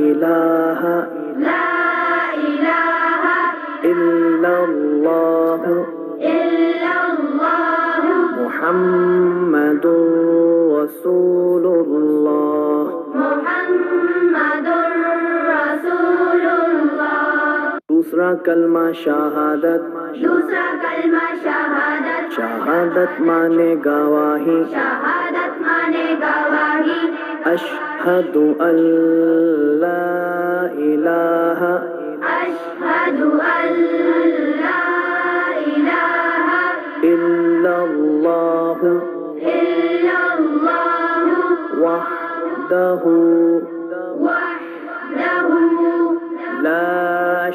ইলাহা لا إله ইল্লাল্লাহু إلا الله মুহাম্মাদুর রাসূলুল্লাহ محمد رسول الله दूसरा कलमा शहादत दूसरा कलमा शहादत शहादत माने गवाही शहादत माने गवाही अशहदु अल्ला इलाहा अशहदु अल्ला इलाहा इल्लल्लाहु इल्लल्लाह वहदहु वहदहु ला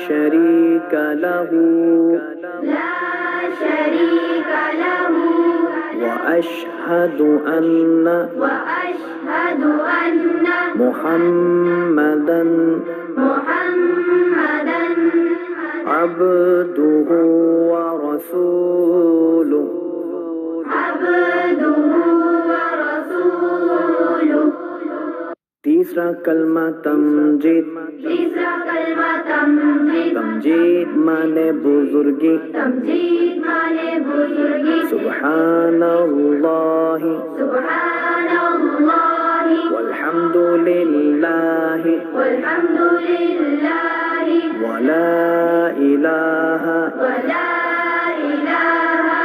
शरीका लहु ला शरीक लहु वअशहदु अन्ना وأشهد أن मुहम्मदन محمدا अब्दुहु व रसूलुहु عبده ورسوله तीसरा कलमा तमजीद तीसरा कलमा तमजीद तमजीद माने बुजुर्गी तमजीद माने बुजुर्गी सुब्हानल्लाह सुब्हानल्लाह वल्हम्दुलिल्लाह वल्हम्दुलिल्लाह वला इलाहा वला इलाहा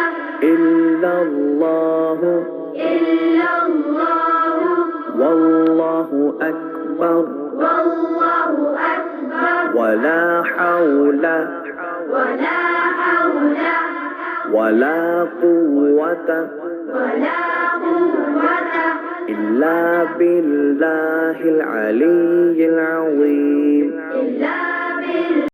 इल्लल्लाह इल्लल्लाह वल्लाहु अकबर والله أكبر वला हौला ولا حول वला कुव्वता ولا قوة إلا بالله العلي العظيم